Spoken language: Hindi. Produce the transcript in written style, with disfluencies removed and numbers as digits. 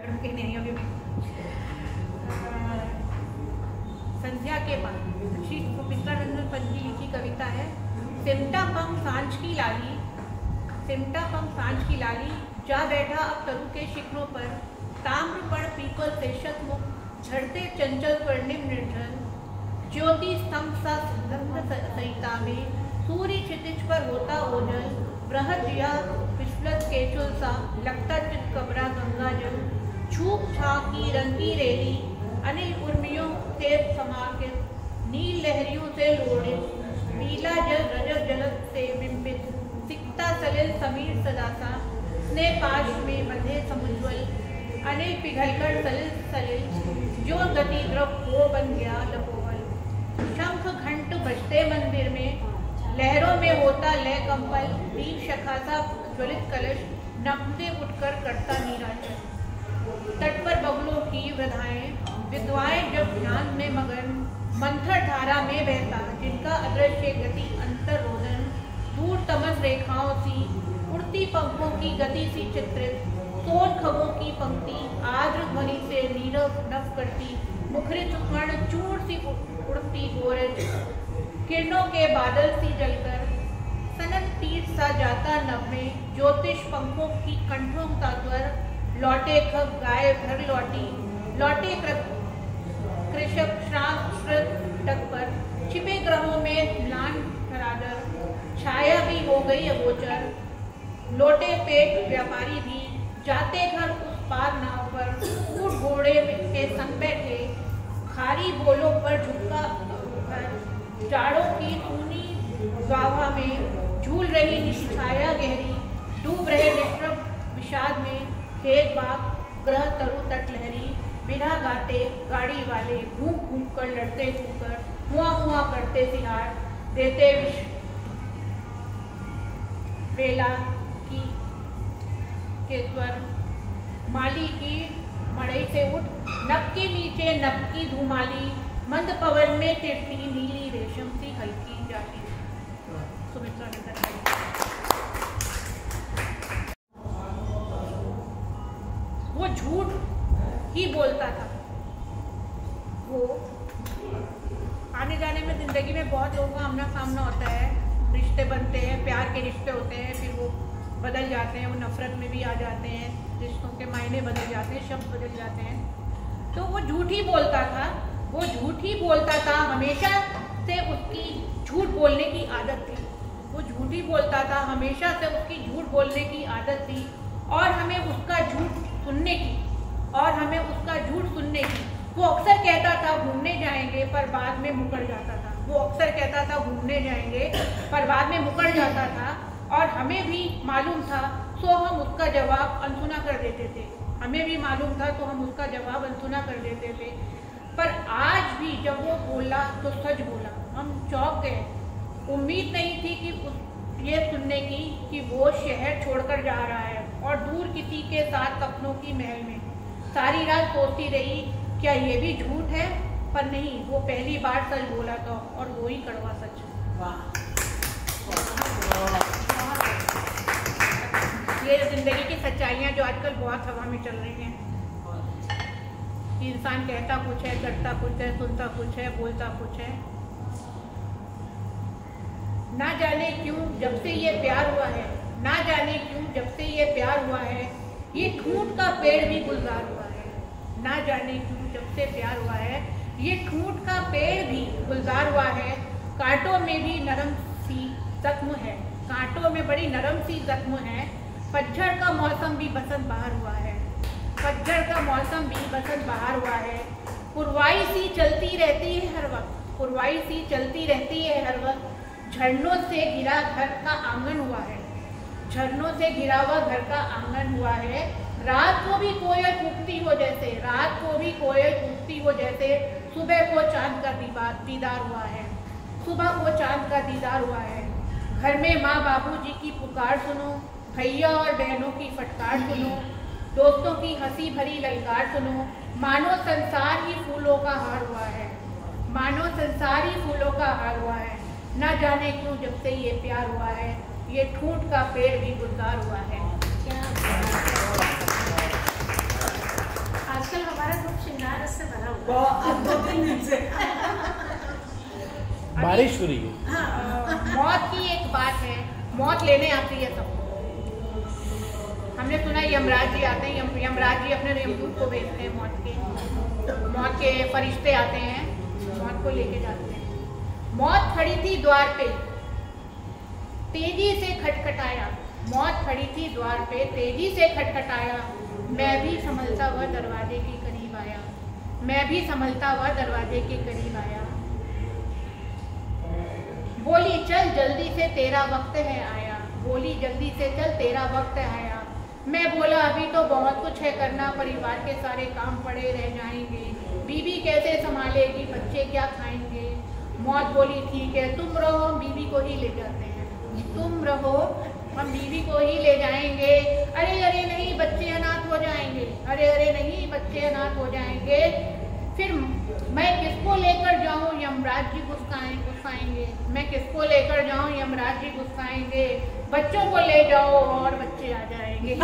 नहीं अभी संध्या के बाद श्री गोपिकानंदन पंत की लिखी कविता है। सिमटा पंख सांझ की लाली, सिमटा पंख सांझ की लाली, जा बैठा अब तरु के शिखरों पर, ताम्र पर पीपल से शतमुख झड़ते चंचल स्वर्णिम निर्जल, ज्योति स्तंभ सा संहिता में सूर्य क्षितिज पर होता ओझल, बृहद या विस्फलत केचुल सा लगता चित कमरा गंगा जल, छूक छाक की रंगी रेली अनिल उर्मियों से समाकित, नील लहरियों से लोड़ित, नीला जल रजत जलद से बिंबित, सिकता सलिल समीर सदासा, स्नेह पाश में बंधे समुज्वल, अनिल पिघलकर सलिल सलिल, जो गति द्रव वो बन गया लपोवल, शंख घंट बजते मंदिर में, लहरों में होता लय कंपल, दीप शखासा ज्वलित कलश, नभते उठकर करता नीराजल, तट पर बगुलों की वृद्धाएं विधवाएं जब ध्यान में मगन, मंथर धारा में बहता जिनका अदृश्य गति अंतर रोदन, दूर तमस रेखाओं सी उड़ती पंखों की गति सी चित्रित, सोन खगों की पंक्ति आर्द्र ध्वनि से नीरव नभ करती, मुखरित कर्ण चूर सी उड़ती गोरज, किरणों के बादल सी जलकर, सनन तीर सा जाता नभ में, ज्योतिष पंखों की कंठों का स्वर, लौटे खग गाय घर लौटी, लौटे कृषक श्रांत तट पर, छिपे ग्रहों में म्लान धराधर, छाया भी हो गई अगोचर, लौटे पेट व्यापारी भी, जाते घर उस पार नाव पर, ऊंट घोड़े के संग बैठे, खारी बोलों पर झुका जाड़ों की ऊनी गावा में, झूल रही निष्छाया गहरी, डूब रहे निष्प्रभ विषाद में, खेत बाग ग्रह तरु तट लहरी, बिना गाते गाड़ी वाले घूम घूम कर लड़ते घूमकर, हुआ करते सिहार, देते विष बेला की के स्वर, माली की मड़ई से उठ, नभ के नीचे नभ की धूमाली, मंद पवन में तिरती नीली रेशम सी हल्की जाती। सुमित्रा ने वो झूठ ही बोलता था। वो आने जाने में जिंदगी में बहुत लोगों का आमना सामना होता है, रिश्ते बनते हैं, प्यार के रिश्ते होते हैं, फिर वो बदल जाते हैं, वो नफरत में भी आ जाते हैं, रिश्तों के मायने बदल जाते हैं, शब्द बदल जाते हैं। तो वो झूठ ही बोलता था, वो झूठ ही बोलता था, हमेशा से उसकी झूठ बोलने की आदत थी। वो झूठ ही बोलता था, हमेशा से उसकी झूठ बोलने की आदत थी, और हमें उसका झूठ सुनने की, और हमें उसका झूठ सुनने की। वो अक्सर कहता था घूमने जाएंगे, पर बाद में मुकर जाता था। वो अक्सर कहता था घूमने जाएंगे, पर बाद में मुकर जाता था, और हमें भी मालूम था, तो हम उसका जवाब अनसुना कर देते थे। हमें भी मालूम था, तो हम उसका जवाब अनसुना कर देते थे। पर आज भी जब वो बोला तो सच बोला, हम चौंक गए। उम्मीद नहीं थी कि ये सुनने की कि वो शहर छोड़कर जा रहा है, और दूर किसी के साथ सपनों की महल में। सारी रात सोचती रही, क्या ये भी झूठ है? पर नहीं, वो पहली बार सच बोला था, और वो ही कड़वा सच। ये जिंदगी की सच्चाइयाँ जो आजकल बहुत हवा में चल रही हैं, कि इंसान कहता कुछ है, करता कुछ है, सुनता कुछ है, बोलता कुछ है। ना जाने क्यों जब से ये प्यार हुआ है, ना जाने क्यों जब से ये प्यार हुआ है, ये ठूंठ का पेड़ भी गुलजार हुआ है। ना जाने क्यों जब से प्यार हुआ है, ये ठूंठ का पेड़ भी गुलजार हुआ है। कांटों में भी नरम सी जख्म है, कांटों में बड़ी नरम सी जख्म है। पतझड़ का मौसम भी बसंत बहार हुआ है, पतझड़ का मौसम भी बसंत बहार हुआ है। पुरवाई सी चलती रहती है हर वक्त, पुरवाई सी चलती रहती है हर वक्त। झरनों से घिरा घर का आंगन हुआ है, झरनों से घिरा हुआ घर का आंगन हुआ है। रात को भी कोयल कूकती हो जैसे, रात को भी कोयल कूकती हो जैसे। सुबह को चांद का दीदार हुआ है, सुबह को चांद का दीदार हुआ है। घर में माँ बाबूजी की पुकार सुनो, भैया और बहनों की फटकार सुनो, दोस्तों की हंसी भरी ललकार सुनो। मानो संसार ही फूलों का हार हुआ है, मानो संसार ही फूलों का हार हुआ है। ना जाने क्यों जब से ये प्यार हुआ है, ये ठूंठ का पेड़ भी गुलजार हुआ है। क्या से भरा हुआ है 2-3 दिन से। बारिश हो रही है। मौत की एक बात है, मौत लेने आती है सबको। हमने सुना यमराज जी आते हैं, यमराज जी अपने यमदूत को भेजते हैं, मौत के फरिश्ते आते हैं, मौत को लेके जाते हैं। मौत खड़ी थी द्वार पे, तेजी से खटखटाया। मौत खड़ी थी द्वार पे, तेजी से खटखटाया। मैं भी संभलता हुआ दरवाजे के करीब आया, मैं भी संभलता हुआ दरवाजे के करीब आया। बोली चल जल्दी से तेरा वक्त है आया, बोली जल्दी से चल तेरा वक्त है आया। मैं बोला अभी तो बहुत कुछ है करना, परिवार के सारे काम पड़े रह जाएंगे, बीवी कैसे संभालेगी, बच्चे क्या खाएंगे। मौत बोली ठीक है तुम रहो, हम बीवी को ही ले जाते हैं, तुम रहो हम बीवी को ही ले जाएंगे। अरे अरे नहीं बच्चे अनाथ हो जाएंगे, अरे अरे नहीं बच्चे अनाथ हो जाएंगे। फिर मैं किसको लेकर जाऊं, यमराज जी गुस्साएंगे। मैं किसको लेकर जाऊं, यमराज जी गुस्साएंगे। बच्चों को ले जाओ और बच्चे आ जाएंगे।